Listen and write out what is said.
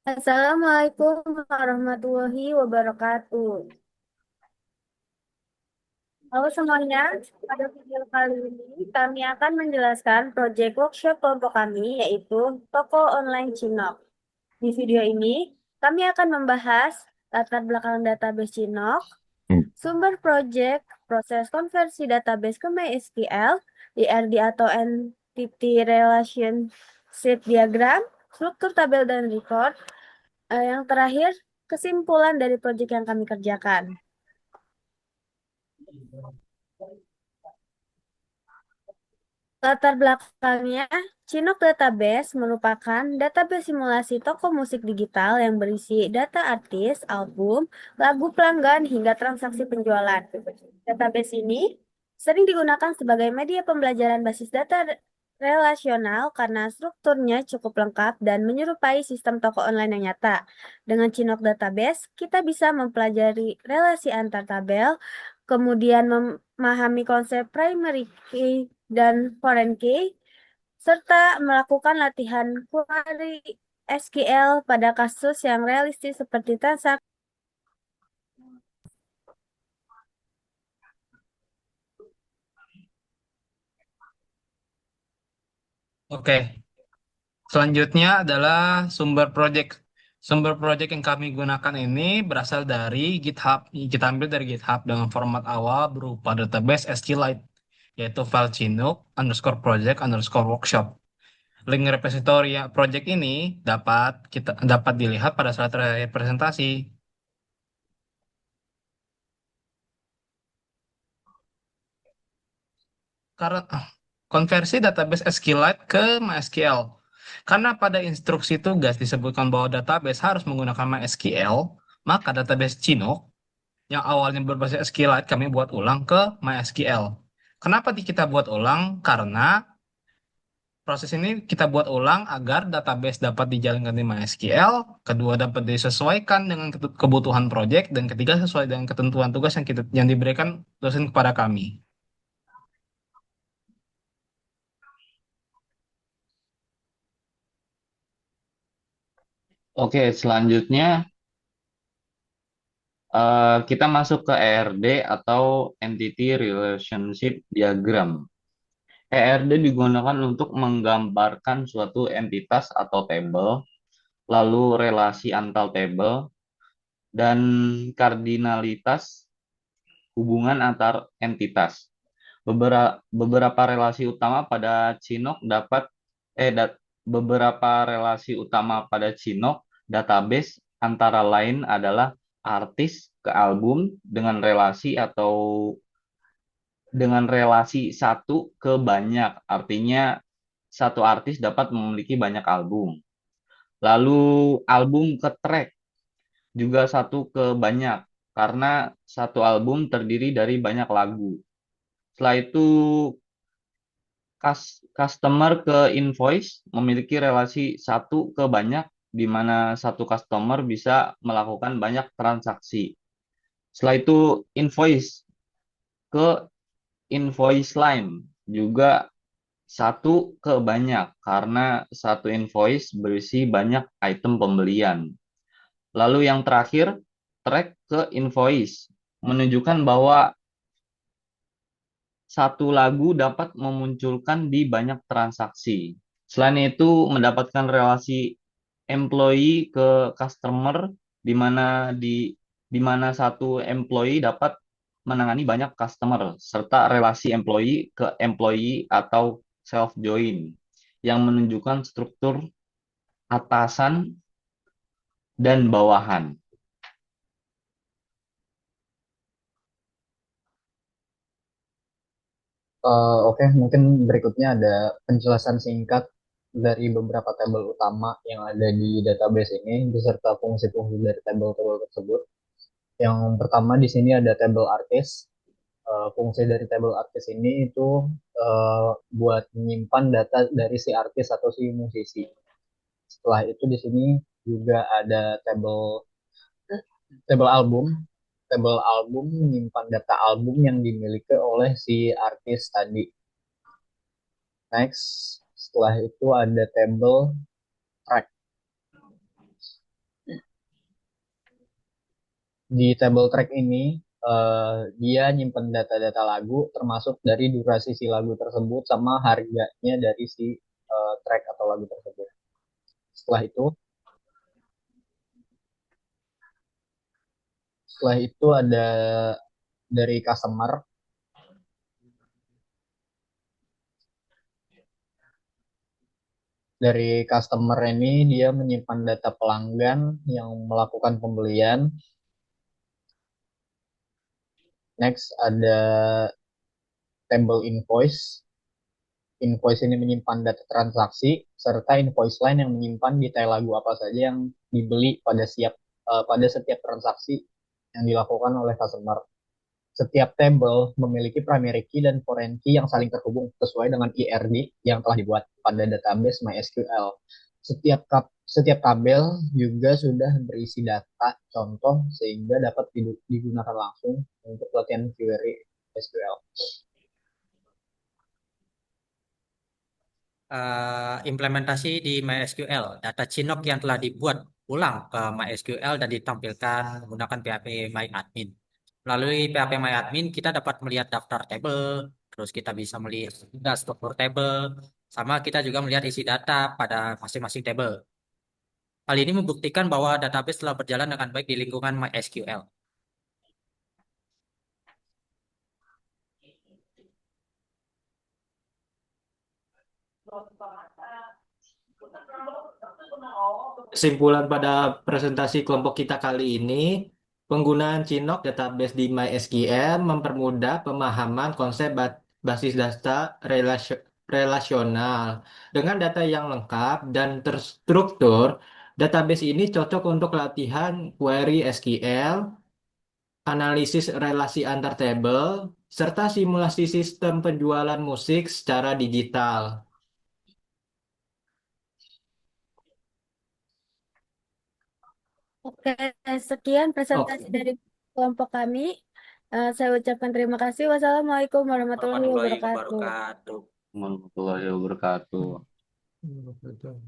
Assalamualaikum warahmatullahi wabarakatuh. Halo semuanya, pada video kali ini kami akan menjelaskan proyek workshop kelompok kami yaitu Toko Online Cinok. Di video ini, kami akan membahas latar belakang database Cinok, sumber proyek, proses konversi database ke MySQL, ERD atau Entity Relationship Diagram, struktur tabel dan record. Yang terakhir, kesimpulan dari proyek yang kami kerjakan. Latar belakangnya, Chinook Database merupakan database simulasi toko musik digital yang berisi data artis, album, lagu pelanggan, hingga transaksi penjualan. Database ini sering digunakan sebagai media pembelajaran basis data relasional karena strukturnya cukup lengkap dan menyerupai sistem toko online yang nyata. Dengan Chinook Database, kita bisa mempelajari relasi antar tabel, kemudian memahami konsep primary key dan foreign key, serta melakukan latihan query SQL pada kasus yang realistis seperti transaksi. Oke, selanjutnya adalah sumber project. Sumber project yang kami gunakan ini berasal dari GitHub. Kita ambil dari GitHub dengan format awal berupa database SQLite, yaitu file chinook underscore project underscore workshop. Link repository project ini dapat dilihat pada slide terakhir presentasi. Karena konversi database SQLite ke MySQL. Karena pada instruksi tugas disebutkan bahwa database harus menggunakan MySQL, maka database Chinook yang awalnya berbasis SQLite kami buat ulang ke MySQL. Kenapa kita buat ulang? Karena proses ini kita buat ulang agar database dapat dijalankan di MySQL, kedua dapat disesuaikan dengan kebutuhan project, dan ketiga sesuai dengan ketentuan tugas yang diberikan dosen kepada kami. Oke, selanjutnya kita masuk ke ERD atau Entity Relationship Diagram. ERD digunakan untuk menggambarkan suatu entitas atau tabel, lalu relasi antar tabel, dan kardinalitas hubungan antar entitas. Beberapa relasi utama pada Chinook dapat eh dat- beberapa relasi utama pada Chinook database antara lain adalah artis ke album dengan relasi satu ke banyak. Artinya satu artis dapat memiliki banyak album. Lalu album ke track juga satu ke banyak karena satu album terdiri dari banyak lagu. Setelah itu customer ke invoice memiliki relasi satu ke banyak, di mana satu customer bisa melakukan banyak transaksi. Setelah itu invoice ke invoice line juga satu ke banyak karena satu invoice berisi banyak item pembelian. Lalu yang terakhir, track ke invoice menunjukkan bahwa satu lagu dapat memunculkan di banyak transaksi. Selain itu, mendapatkan relasi employee ke customer di mana satu employee dapat menangani banyak customer serta relasi employee ke employee atau self join yang menunjukkan struktur atasan dan bawahan. Oke, mungkin berikutnya ada penjelasan singkat dari beberapa tabel utama yang ada di database ini beserta fungsi-fungsi dari tabel-tabel tersebut. Yang pertama di sini ada tabel artis. Fungsi dari tabel artis ini itu buat menyimpan data dari si artis atau si musisi. Setelah itu di sini juga ada tabel album. Tabel album menyimpan data album yang dimiliki oleh si artis tadi. Next, setelah itu ada tabel track. Di table track ini dia nyimpen data-data lagu termasuk dari durasi si lagu tersebut sama harganya dari si track atau lagu tersebut. Setelah itu, ada dari customer. Dari customer ini dia menyimpan data pelanggan yang melakukan pembelian. Next ada table invoice. Invoice ini menyimpan data transaksi serta invoice line yang menyimpan detail lagu apa saja yang dibeli pada setiap transaksi yang dilakukan oleh customer. Setiap table memiliki primary key dan foreign key yang saling terhubung sesuai dengan IRD yang telah dibuat pada database MySQL. Setiap tabel juga sudah berisi data contoh sehingga dapat digunakan langsung untuk latihan query SQL. Implementasi di MySQL, data Chinook yang telah dibuat ulang ke MySQL dan ditampilkan menggunakan PHP MyAdmin. Melalui PHP MyAdmin, kita dapat melihat daftar table, terus kita bisa melihat juga struktur table, sama kita juga melihat isi data pada masing-masing table. Hal ini membuktikan bahwa database telah berjalan dengan baik di lingkungan MySQL. Kesimpulan pada presentasi kelompok kita kali ini, penggunaan Chinook database di MySQL mempermudah pemahaman konsep basis data relasional. Dengan data yang lengkap dan terstruktur, database ini cocok untuk latihan query SQL, analisis relasi antar tabel, serta simulasi sistem penjualan musik secara digital. Oke, sekian presentasi Oke. dari kelompok kami. Saya ucapkan terima kasih. Wassalamualaikum warahmatullahi Warahmatullahi wabarakatuh. wabarakatuh. Warahmatullahi wabarakatuh. Betul.